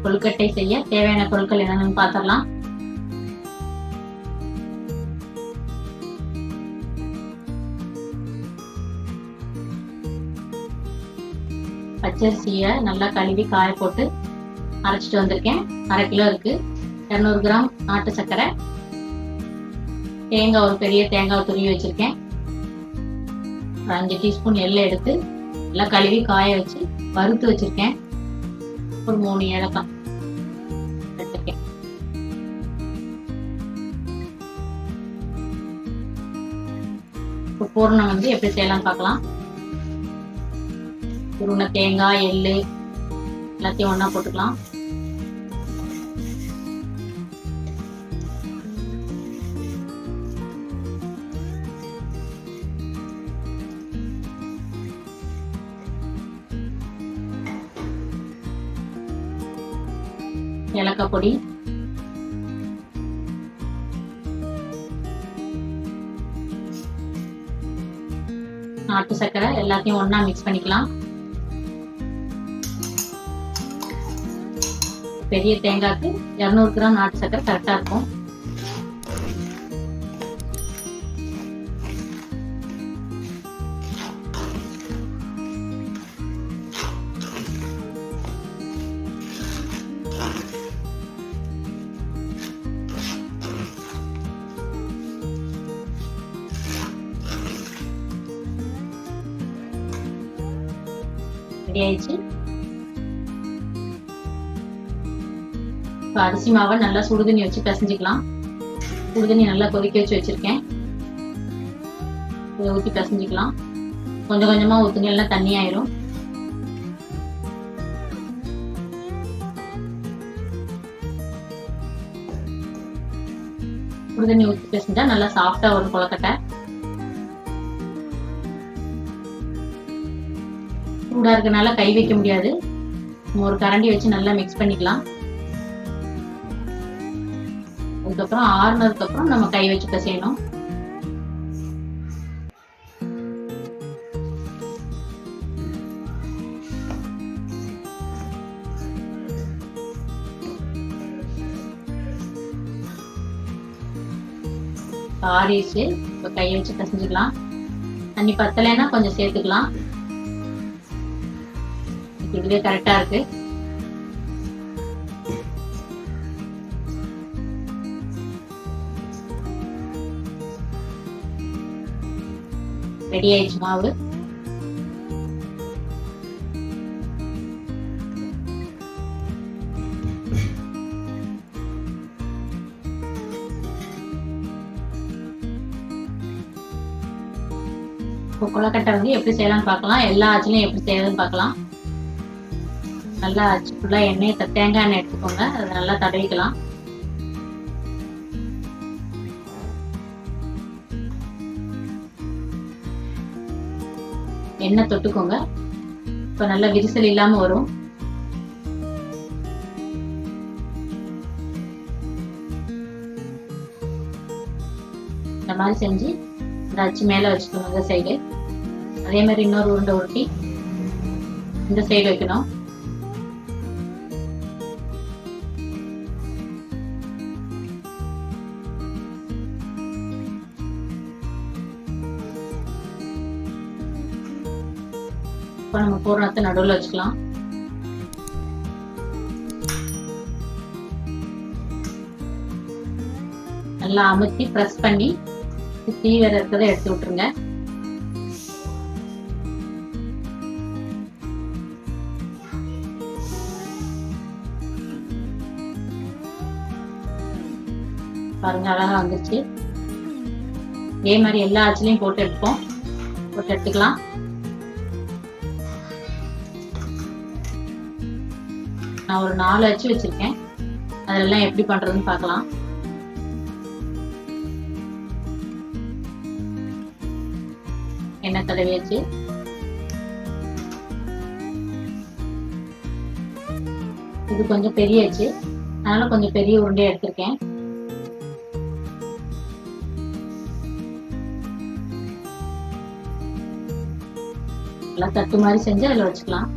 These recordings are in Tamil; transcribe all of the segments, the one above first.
கொழுக்கட்டை செய்ய தேவையான பொருட்கள் என்னென்னு பார்த்துடலாம். பச்சரிசியை நல்லா கழுவி காய போட்டு அரைச்சிட்டு வந்திருக்கேன். 1/2 கிலோ இருக்கு. 200 கிராம் நாட்டு சர்க்கரை, தேங்காய், ஒரு பெரிய தேங்காய் துருவி வச்சிருக்கேன். 5 டீஸ்பூன் எள்ளை எடுத்து நல்லா கழுவி காய வச்சு வறுத்து வச்சிருக்கேன். ஒரு 3 ஏலக்காய் எடுத்துருக்கேன். இப்போ பூரணம் வந்து எப்படி செய்யலாம் பார்க்கலாம். துருவன தேங்காய், எள்ளு எல்லாத்தையும் ஒண்ணா போட்டுக்கலாம். ஏலக்காய் பொடி, நாட்டு சர்க்கரை எல்லாத்தையும் ஒண்ணா மிக்ஸ் பண்ணிக்கலாம். பெரிய தேங்காய்க்கு 200 கிராம் நாட்டு சர்க்கரை கரெக்டா இருக்கும். ரெடி ஆயிடுச்சு. அரிசி மாவை நல்லா சுடுதண்ணி வச்சு பிசைஞ்சுக்கலாம். சுடுதண்ணி நல்லா கொதிக்க வச்சு வச்சிருக்கேன். இதை ஊற்றி பிசைஞ்சுக்கலாம். கொஞ்சம் கொஞ்சமா ஊற்றுங்க, எல்லாம் தண்ணி ஆயிரும். சுடுதண்ணி ஊற்றி பிசைஞ்சா நல்லா சாஃப்டா வரும் கொழுக்கட்டை. சூடா இருக்கனால கை வைக்க முடியாது. ஒரு கரண்டி வச்சு நல்லா மிக்ஸ் பண்ணிக்கலாம். அதுக்கப்புறம் ஆறுனதுக்கு அப்புறம் நம்ம கை வச்சு பிசையணும். ஆறிடுச்சு. இப்போ கையை வச்சு பிசைஞ்சுக்கலாம். தண்ணி பத்தலைன்னா கொஞ்சம் சேர்த்துக்கலாம். இதுவே கரெக்டா இருக்கு. ரெடி ஆயிடுச்சு மாவு. கொழுக்கட்டை வந்து எப்படி செய்யலாம்னு பார்க்கலாம். எல்லா ஆச்சுலையும் எப்படி செய்யறதுன்னு பார்க்கலாம். நல்லா ஆச்சு ஃபுல்லா எண்ணெய், தேங்காய் எண்ணெய் எடுத்துக்கோங்க. அதை நல்லா தடவிக்கலாம். எண்ணெய் தொட்டுக்கோங்க. இப்ப நல்லா விரிசல் இல்லாம வரும். இந்த மாதிரி செஞ்சு இந்த அச்சு மேல வச்சுக்கணும். இந்த சைடு அதே மாதிரி இன்னொரு உருண்டை உருட்டி இந்த சைடு வைக்கணும். இப்போ நம்ம பூரணத்தை நடுவில் வச்சுக்கலாம். நல்லா அமுத்தி பிரஸ் பண்ணி தீ வேற இருக்கிறத எடுத்து விட்டுருங்க. பாருங்க, அழகா வந்துருச்சு. இதே மாதிரி எல்லா ஆச்சுலையும் போட்டு எடுத்துக்கலாம். நான் ஒரு 4 அச்சு வச்சிருக்கேன். அதெல்லாம் எப்படி பண்றதுன்னு பார்க்கலாம். எண்ணெய் தடவி வச்சு இது கொஞ்சம் பெரிய அச்சு, அதனால கொஞ்சம் பெரிய உருண்டையா எடுத்திருக்கேன். எல்லாம் தட்டு மாதிரி செஞ்சு அதில் வச்சுக்கலாம்.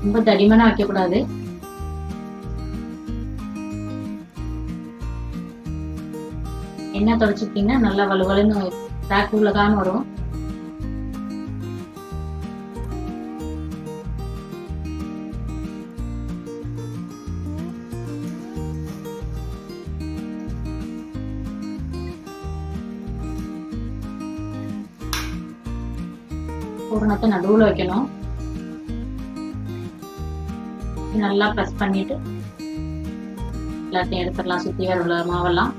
ரொம்ப தடிமனா வைக்க கூடாது. எண்ணெய் தொடச்சிட்டீங்கன்னா நல்லா வலுவலுன்னு பேக் உள்ளதான் வரும். பூரணத்தை நடுவுல வைக்கணும். நல்லா பிரஸ் பண்ணிட்டு எல்லாத்தையும் எடுத்துடலாம். சுத்தி வர உள்ள மாவெல்லாம்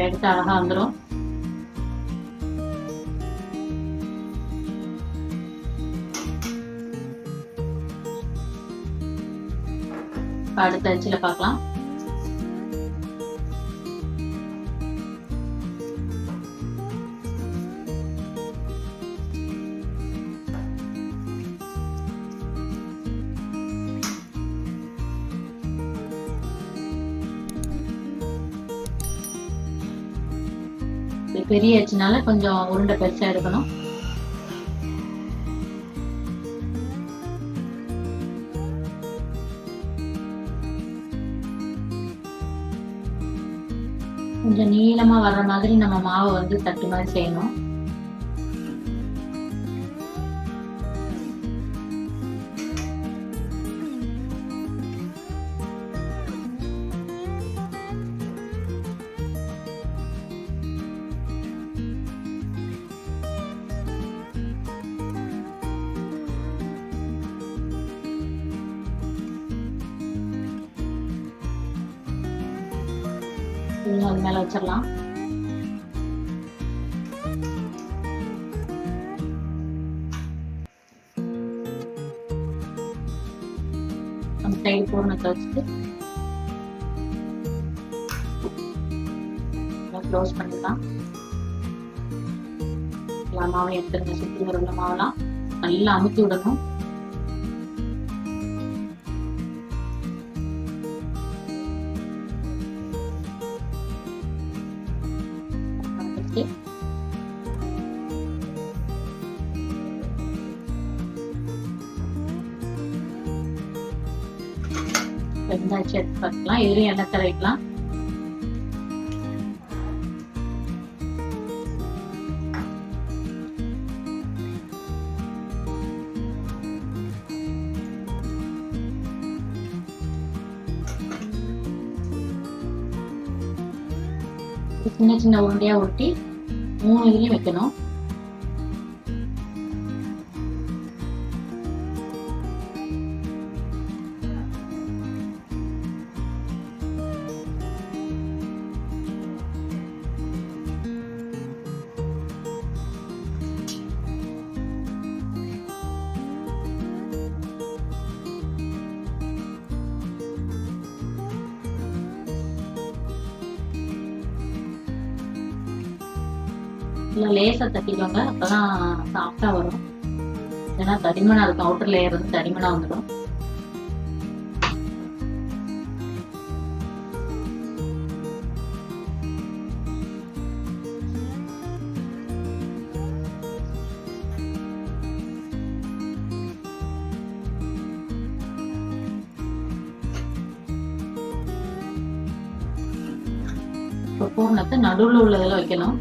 எடுத்து அழகா வந்துடும். அடுத்த அச்சுல பார்க்கலாம். பெரிய அச்சுனால கொஞ்சம் உருண்டை பெருசா எடுக்கணும். கொஞ்சம் நீளமா வர்ற மாதிரி நம்ம மாவை வந்து தட்டு மாதிரி செய்யணும். அது மேல வச்சிடலாம். அந்த சைடு பூரணத்தை வச்சுட்டு க்ளோஸ் பண்ணிடலாம். எல்லா மாவையும் எடுத்துருங்க. சுற்றி வர உள்ள மாவெல்லாம் நல்லா அமுத்தி விடணும். வெந்தாச்சு எடுத்து பார்க்கலாம். இதுலயும் எண்ணெய் தடவிக்கலாம். சின்ன சின்ன உருண்டையா உருட்டி 3 இதுலயும் வைக்கணும். லேசா தட்டிக்கோங்க. அப்பதான் சாஃப்டா வரும். ஏன்னா தடிமனா இருக்கும். அவுட்டர் லேயர் வந்து தடிமனா வந்துடும். பூரணத்தை நடுவுல உள்ளதுல வைக்கணும்.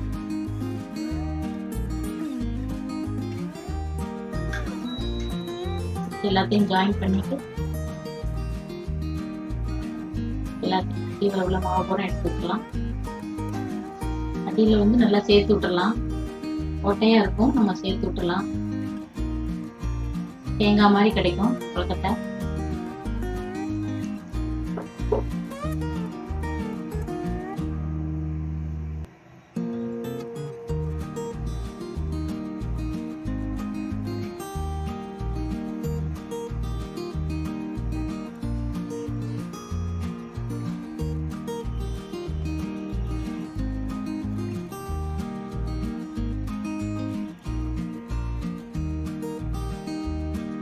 எல்லாத்தையும் ஜாயின் பண்ணிட்டு எல்லாத்தையும் கீழே உள்ள மாவு பூரா எடுத்து விட்டுலாம். அடியில வந்து நல்லா சேர்த்து விட்டுடலாம். ஒட்டையா இருக்கும், நம்ம சேர்த்து விட்டுலாம். தேங்காய் மாதிரி கிடைக்கும் கொழுக்கட்டை.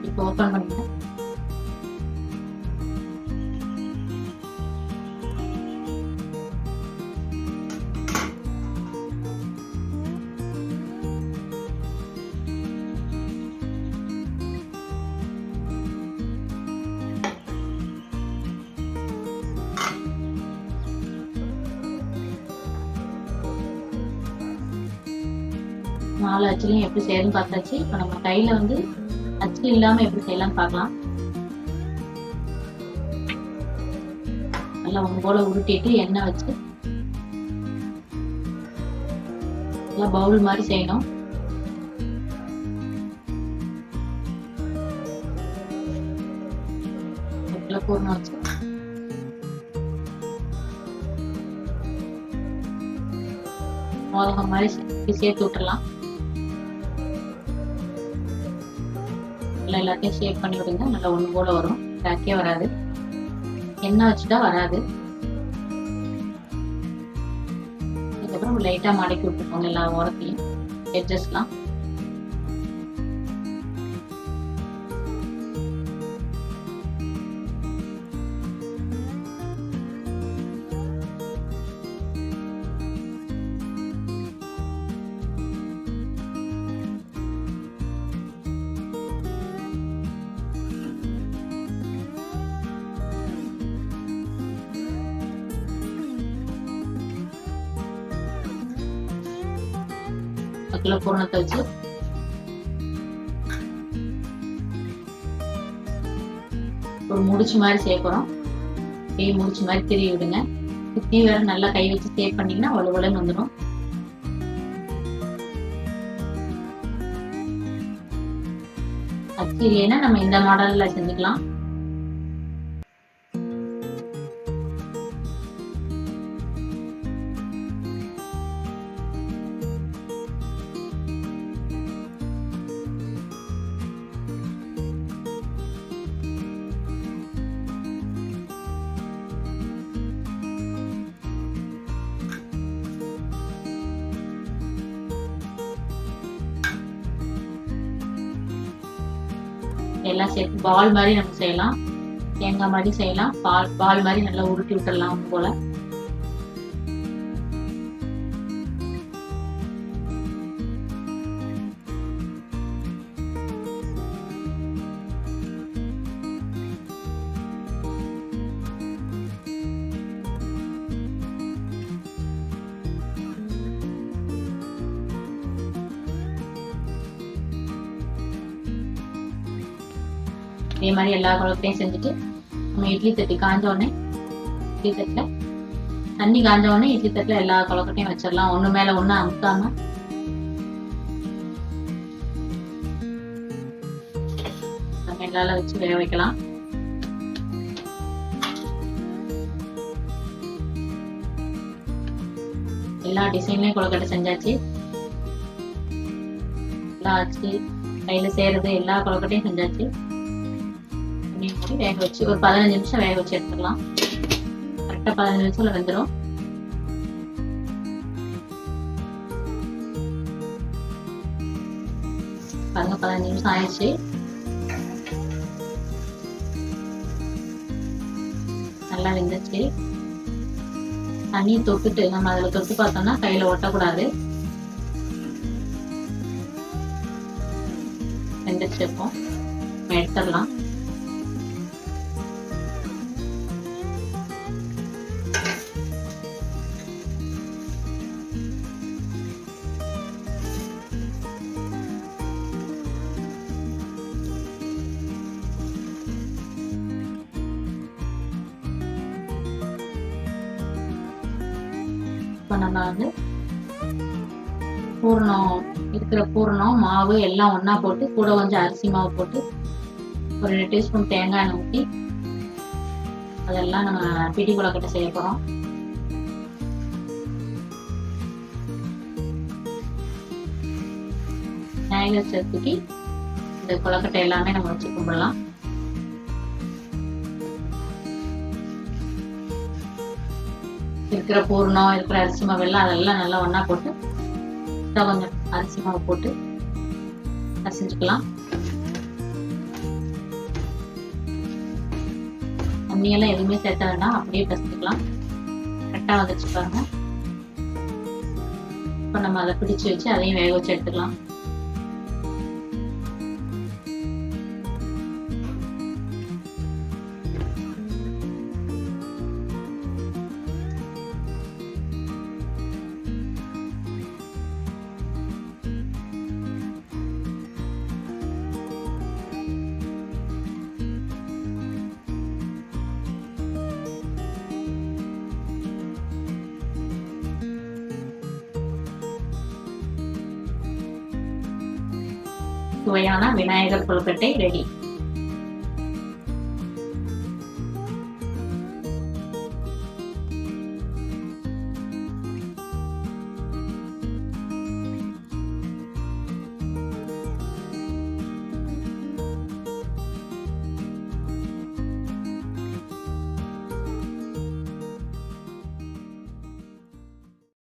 இப்போ ஓபன் பண்ணுங்க. 4 அச்சுலையும் எப்படி செய்யணும்னு பார்த்தாச்சு. இப்போ நம்ம கையில வந்து அச்சு இல்லாம எப்படி செய்யலாம்னு பார்க்கலாம். நல்லா ஒன்று போல உருட்டிட்டு எண்ணெய் வச்சு நல்லா பவுல் மாதிரி செய்யணும். பூர்ணம் வச்சு மோதகம் மாதிரி சேர்த்து விட்டுறலாம். நல்லா எல்லாத்தையும் ஷேப் பண்ணி விடுங்க. நல்லா ஒன்று போல வரும், பேக்கே வராது. எண்ணெய் வச்சுட்டா வராது. அதுக்கப்புறம் லைட்டா மடக்கி விட்டுக்கோங்க எல்லா ஓரத்தையும், எட்ஜஸ்லாம். பக்கத்துல பூரணத்தை வச்சு ஒரு முடிச்சு மாதிரி சேர்க்கிறோம். முடிச்சு மாதிரி திரி விடுங்க. சுத்தி வேற நல்லா கை வச்சு சேவ் பண்ணீங்கன்னா வலுவலுன்னு வந்துடும். அச்சு இல்லைன்னா நம்ம இந்த மாடல்ல செஞ்சுக்கலாம். எல்லாம் சேர்த்து பால் மாதிரி நம்ம செய்யலாம். தேங்காய் மாதிரி செய்யலாம். பால் மாதிரி நல்லா உருட்டி விட்டுடலாம் போல. இதே மாதிரி எல்லா கொழுக்கட்டையும் செஞ்சுட்டு நம்ம இட்லி தட்டு காஞ்ச உடனே இட்லி தட்டுல தண்ணி காஞ்ச உடனே இட்லி தட்டுல எல்லா கொழுக்கட்டையும் வச்சிடலாம். ஒண்ணு மேல ஒண்ணு அமுக்காம. நம்ம எல்லால வச்சு வேக வைக்கலாம். எல்லா டிசைன்லயும் கொழுக்கட்டை செஞ்சாச்சு. எல்லா ஆச்சு, கையில செய்யறது எல்லா கொழுக்கட்டையும் செஞ்சாச்சு. வேக வச்சு ஒரு 15 நிமிஷம் வேக வச்சு எடுத்துக்கலாம். கரெக்டா 15 நிமிஷத்துல வெந்துடும். பாருங்க 15 நிமிஷம் ஆயிடுச்சு. நல்லா வெந்துச்சு. தண்ணி தொட்டுட்டு நம்ம அதுல தொட்டு பார்த்தோம்னா கையில ஒட்டக்கூடாது. வெந்துச்சு. இப்போ எடுத்துடலாம். நம்ம வந்து பூரணம் இருக்கிற பூரணம் மாவு எல்லாம் ஒன்னா போட்டு கூட கொஞ்சம் அரிசி மாவு போட்டு ஒரு 2 டீஸ்பூன் தேங்காய் எண்ணெய் ஊற்றி அதெல்லாம் நம்ம பிடி கொழுக்கட்டை செய்ய போறோம். விநாயகர் சதுர்த்திக்கு இந்த கொழுக்கட்டை எல்லாமே நம்ம வச்சு கும்பிடலாம். இருக்கிற பூர்ணம் இருக்கிற அரிசி மாவு எல்லாம் அதெல்லாம் நல்லா ஒன்னா போட்டு கொஞ்சம் அரிசி மாவு போட்டு பிசைஞ்சுக்கலாம். தண்ணியெல்லாம் எதுவுமே சேர்த்த வேண்டாம், அப்படியே பிசைஞ்சுக்கலாம். கரெக்டா வந்துச்சு பாருங்க. இப்ப நம்ம அதை பிடிச்சு வச்சு அதையும் வேக வச்சு எடுத்துக்கலாம். சுவையான விநாயகர் கொழுக்கட்டை ரெடி.